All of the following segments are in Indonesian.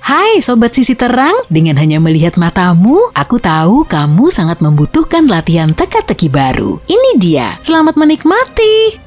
Hai Sobat Sisi Terang, dengan hanya melihat matamu, aku tahu kamu sangat membutuhkan latihan teka-teki baru. Ini dia, selamat menikmati.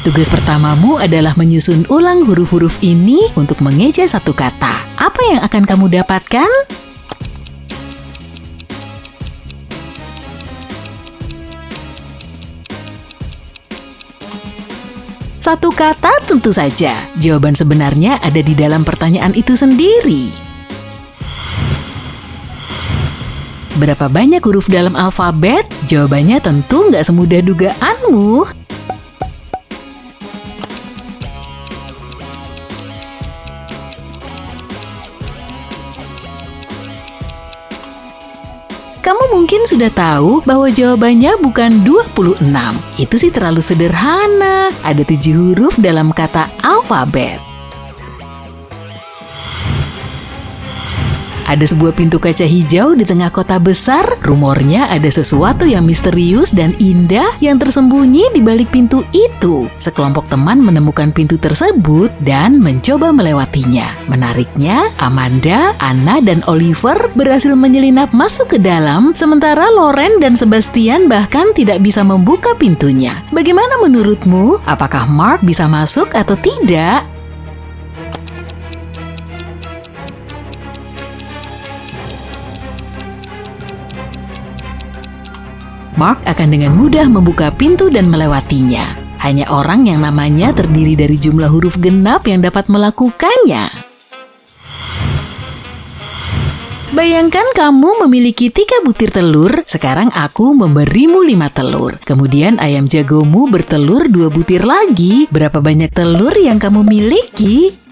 Tugas pertamamu adalah menyusun ulang huruf-huruf ini untuk mengeja satu kata. Apa yang akan kamu dapatkan? Satu kata tentu saja. Jawaban sebenarnya ada di dalam pertanyaan itu sendiri. Berapa banyak huruf dalam alfabet? Jawabannya tentu nggak semudah dugaanmu. Kamu mungkin sudah tahu bahwa jawabannya bukan 26. Itu sih terlalu sederhana. Ada 7 huruf dalam kata alfabet. Ada sebuah pintu kaca hijau di tengah kota besar. Rumornya ada sesuatu yang misterius dan indah yang tersembunyi di balik pintu itu. Sekelompok teman menemukan pintu tersebut dan mencoba melewatinya. Menariknya, Amanda, Anna, dan Oliver berhasil menyelinap masuk ke dalam, sementara Lauren dan Sebastian bahkan tidak bisa membuka pintunya. Bagaimana menurutmu? Apakah Mark bisa masuk atau tidak? Mark akan dengan mudah membuka pintu dan melewatinya. Hanya orang yang namanya terdiri dari jumlah huruf genap yang dapat melakukannya. Bayangkan kamu memiliki 3 butir telur, sekarang aku memberimu 5 telur. Kemudian ayam jagomu bertelur 2 butir lagi. Berapa banyak telur yang kamu miliki?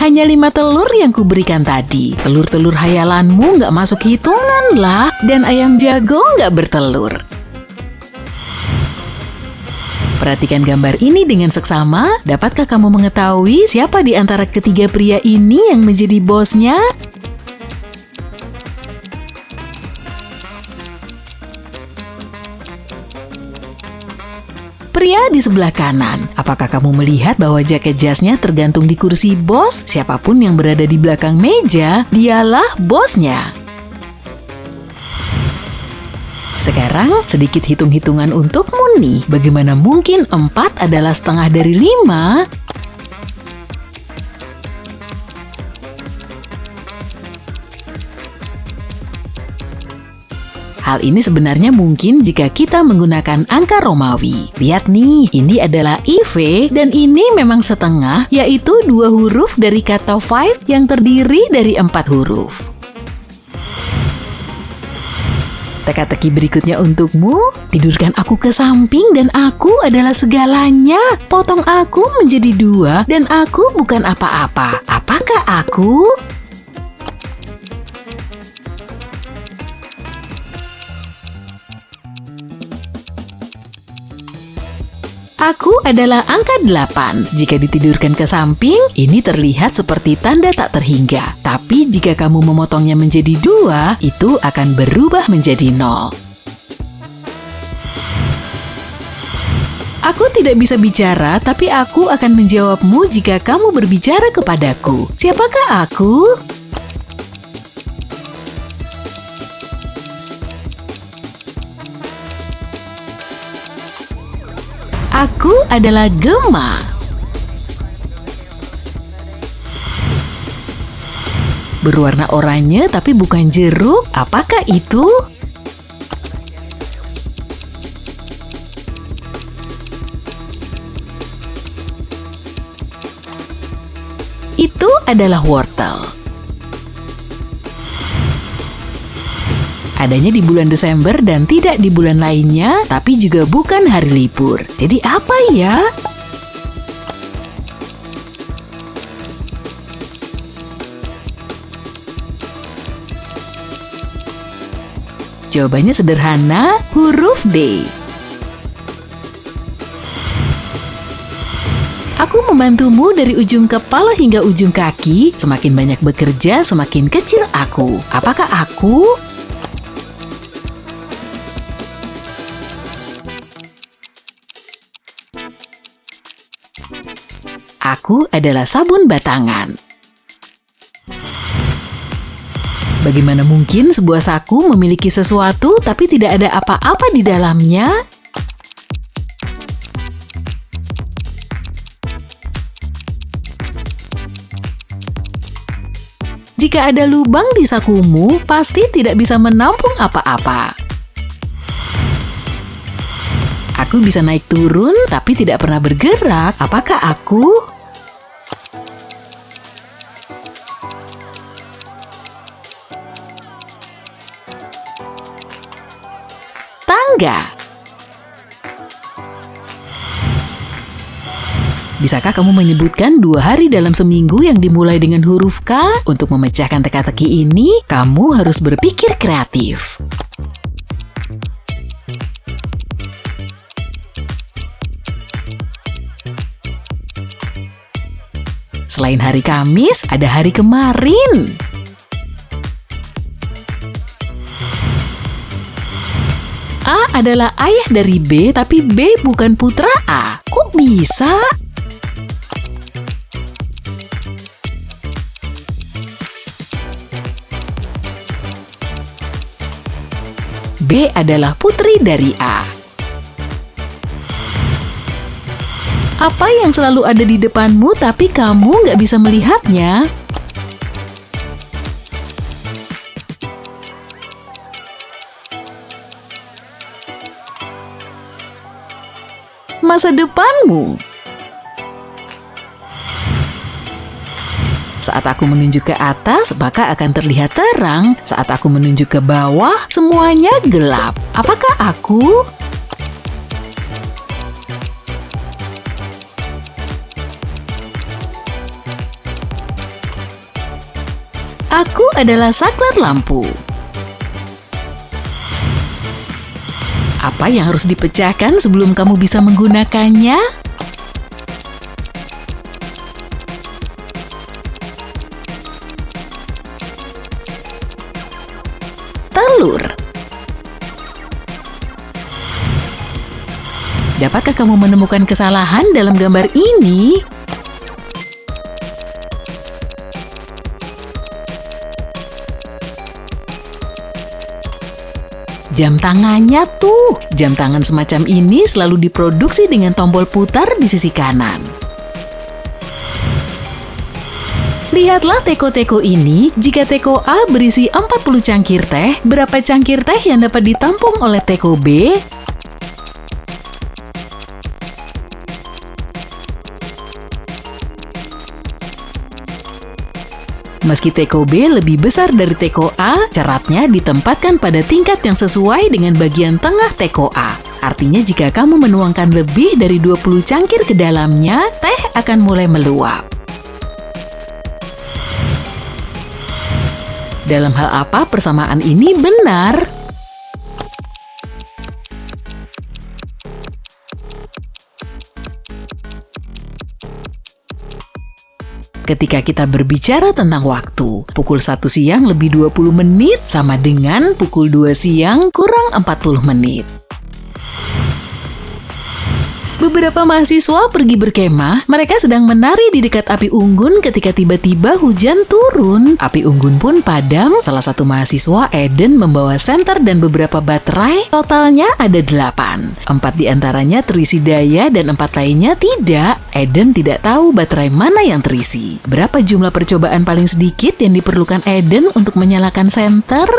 Hanya 5 telur yang kuberikan tadi. Telur-telur hayalanmu nggak masuk hitungan lah, dan ayam jago nggak bertelur. Perhatikan gambar ini dengan seksama. Dapatkah kamu mengetahui siapa di antara ketiga pria ini yang menjadi bosnya? Pria di sebelah kanan. Apakah kamu melihat bahwa jaket jasnya tergantung di kursi bos? Siapapun yang berada di belakang meja, dialah bosnya. Sekarang sedikit hitung-hitungan untukmu nih. Bagaimana mungkin 4 adalah setengah dari 5? Hal ini sebenarnya mungkin jika kita menggunakan angka Romawi. Lihat nih, ini adalah IV dan ini memang setengah, yaitu 2 huruf dari kata 5 yang terdiri dari 4 huruf. Teka-teki berikutnya untukmu. Tidurkan aku ke samping dan aku adalah segalanya. Potong aku menjadi 2 dan aku bukan apa-apa. Apakah aku? Aku adalah angka 8. Jika ditidurkan ke samping, ini terlihat seperti tanda tak terhingga. Tapi jika kamu memotongnya menjadi 2, itu akan berubah menjadi 0. Aku tidak bisa bicara, tapi aku akan menjawabmu jika kamu berbicara kepadaku. Siapakah aku? Aku adalah Gemma. Berwarna oranye tapi bukan jeruk. Apakah itu? Itu adalah wortel. Adanya di bulan Desember dan tidak di bulan lainnya, tapi juga bukan hari libur. Jadi apa ya? Jawabannya sederhana, huruf D. Aku membantumu dari ujung kepala hingga ujung kaki. Semakin banyak bekerja, semakin kecil aku. Apakah aku? Aku adalah sabun batangan. Bagaimana mungkin sebuah saku memiliki sesuatu tapi tidak ada apa-apa di dalamnya? Jika ada lubang di sakumu, pasti tidak bisa menampung apa-apa. Aku bisa naik turun, tapi tidak pernah bergerak. Apakah aku? Tangga. Bisakah kamu menyebutkan 2 hari dalam seminggu yang dimulai dengan huruf K? Untuk memecahkan teka-teki ini, kamu harus berpikir kreatif. Selain hari Kamis, ada hari kemarin. A adalah ayah dari B, tapi B bukan putra A. Kok bisa? B adalah putri dari A. Apa yang selalu ada di depanmu tapi kamu nggak bisa melihatnya? Masa depanmu. Saat aku menunjuk ke atas, maka akan terlihat terang. Saat aku menunjuk ke bawah, semuanya gelap. Apakah aku? Aku adalah saklar lampu. Apa yang harus dipecahkan sebelum kamu bisa menggunakannya? Telur. Dapatkah kamu menemukan kesalahan dalam gambar ini? Jam tangannya tuh. Jam tangan semacam ini selalu diproduksi dengan tombol putar di sisi kanan. Lihatlah teko-teko ini. Jika teko A berisi 40 cangkir teh, berapa cangkir teh yang dapat ditampung oleh teko B? Meski teko B lebih besar dari teko A, ceratnya ditempatkan pada tingkat yang sesuai dengan bagian tengah teko A. Artinya jika kamu menuangkan lebih dari 20 cangkir ke dalamnya, teh akan mulai meluap. Dalam hal apa persamaan ini benar? Ketika kita berbicara tentang waktu, pukul 1 siang lebih 20 menit sama dengan pukul 2 siang kurang 40 menit. Beberapa mahasiswa pergi berkemah, mereka sedang menari di dekat api unggun ketika tiba-tiba hujan turun. Api unggun pun padam. Salah satu mahasiswa, Eden, membawa senter dan beberapa baterai. Totalnya ada 8. 4 diantaranya terisi daya dan 4 lainnya tidak. Eden tidak tahu baterai mana yang terisi. Berapa jumlah percobaan paling sedikit yang diperlukan Eden untuk menyalakan senter?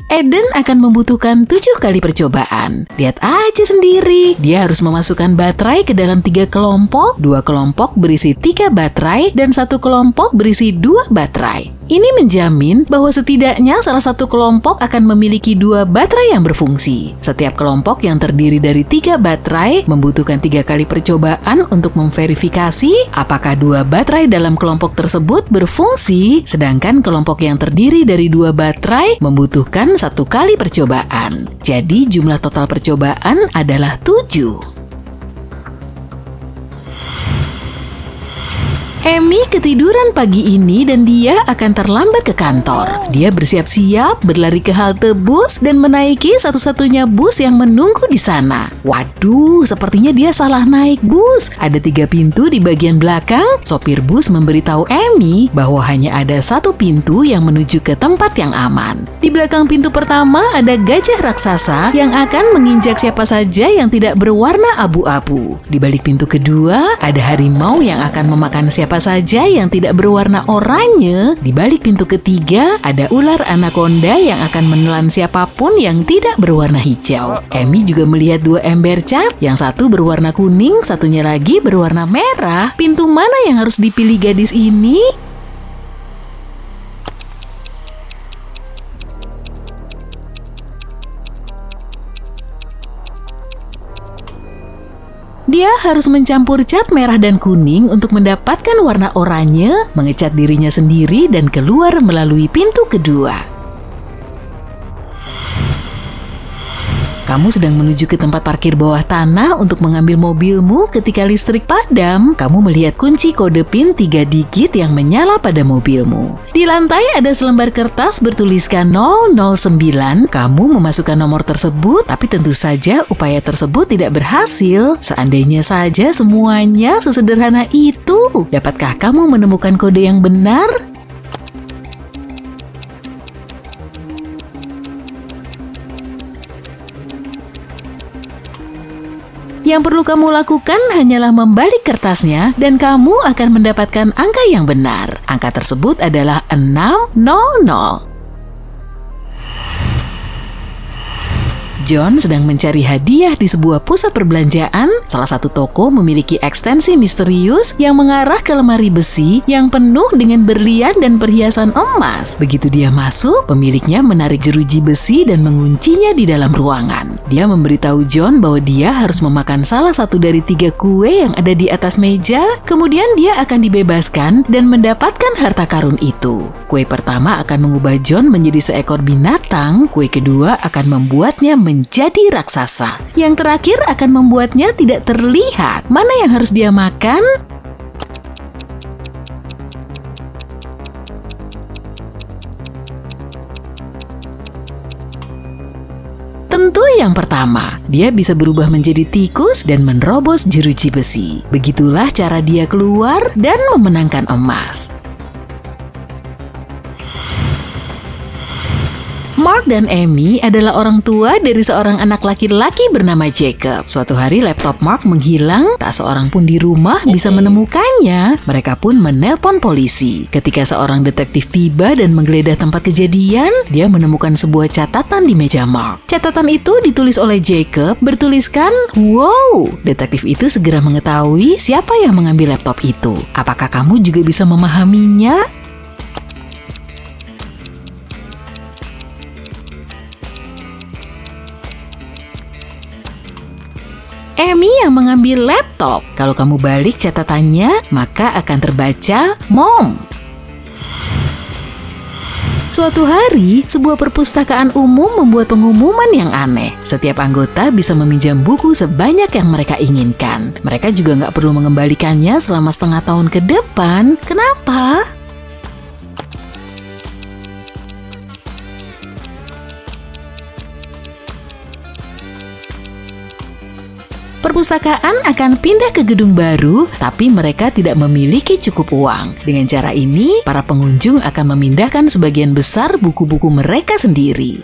Eden akan membutuhkan 7 kali percobaan. Lihat aja sendiri. Dia harus memasukkan baterai ke dalam 3 kelompok. 2 kelompok berisi 3 baterai dan 1 kelompok berisi 2 baterai. Ini menjamin bahwa setidaknya salah satu kelompok akan memiliki 2 baterai yang berfungsi. Setiap kelompok yang terdiri dari 3 baterai membutuhkan 3 kali percobaan untuk memverifikasi apakah 2 baterai dalam kelompok tersebut berfungsi, sedangkan kelompok yang terdiri dari 2 baterai membutuhkan 1 kali percobaan. Jadi jumlah total percobaan adalah 7. Amy ketiduran pagi ini dan dia akan terlambat ke kantor. Dia bersiap-siap berlari ke halte bus dan menaiki satu-satunya bus yang menunggu di sana. Waduh, sepertinya dia salah naik bus. Ada 3 pintu di bagian belakang. Sopir bus memberitahu Amy bahwa hanya ada 1 pintu yang menuju ke tempat yang aman. Di belakang pintu pertama ada gajah raksasa yang akan menginjak siapa saja yang tidak berwarna abu-abu. Di balik pintu kedua ada harimau yang akan memakan siapa saja yang tidak berwarna oranye. Di balik pintu ketiga ada ular anaconda yang akan menelan siapapun yang tidak berwarna hijau. Amy juga melihat 2 ember cat, yang satu berwarna kuning, satunya lagi berwarna merah. Pintu mana yang harus dipilih gadis ini? Dia harus mencampur cat merah dan kuning untuk mendapatkan warna oranye, mengecat dirinya sendiri dan keluar melalui pintu kedua. Kamu sedang menuju ke tempat parkir bawah tanah untuk mengambil mobilmu ketika listrik padam. Kamu melihat kunci kode PIN 3 digit yang menyala pada mobilmu. Di lantai ada selembar kertas bertuliskan 009. Kamu memasukkan nomor tersebut, tapi tentu saja upaya tersebut tidak berhasil. Seandainya saja semuanya sesederhana itu. Dapatkah kamu menemukan kode yang benar? Yang perlu kamu lakukan hanyalah membalik kertasnya dan kamu akan mendapatkan angka yang benar. Angka tersebut adalah 600. John sedang mencari hadiah di sebuah pusat perbelanjaan. Salah satu toko memiliki ekstensi misterius yang mengarah ke lemari besi yang penuh dengan berlian dan perhiasan emas. Begitu dia masuk, pemiliknya menarik jeruji besi dan menguncinya di dalam ruangan. Dia memberitahu John bahwa dia harus memakan salah satu dari 3 kue yang ada di atas meja. Kemudian dia akan dibebaskan dan mendapatkan harta karun itu. Kue pertama akan mengubah John menjadi seekor binatang. Kue kedua akan membuatnya menjadi raksasa. Yang terakhir akan membuatnya tidak terlihat. Mana yang harus dia makan? Tentu yang pertama, dia bisa berubah menjadi tikus dan menerobos jeruji besi. Begitulah cara dia keluar dan memenangkan emas. Mark dan Amy adalah orang tua dari seorang anak laki-laki bernama Jacob. Suatu hari laptop Mark menghilang, tak seorang pun di rumah bisa menemukannya. Mereka pun menelpon polisi. Ketika seorang detektif tiba dan menggeledah tempat kejadian, dia menemukan sebuah catatan di meja Mark. Catatan itu ditulis oleh Jacob, bertuliskan, "Wow!" Detektif itu segera mengetahui siapa yang mengambil laptop itu. Apakah kamu juga bisa memahaminya? Amy yang mengambil laptop. Kalau kamu balik catatannya, maka akan terbaca Mom. Suatu hari, sebuah perpustakaan umum membuat pengumuman yang aneh. Setiap anggota bisa meminjam buku sebanyak yang mereka inginkan. Mereka juga nggak perlu mengembalikannya selama setengah tahun ke depan. Kenapa? Perpustakaan akan pindah ke gedung baru, tapi mereka tidak memiliki cukup uang. Dengan cara ini, para pengunjung akan memindahkan sebagian besar buku-buku mereka sendiri.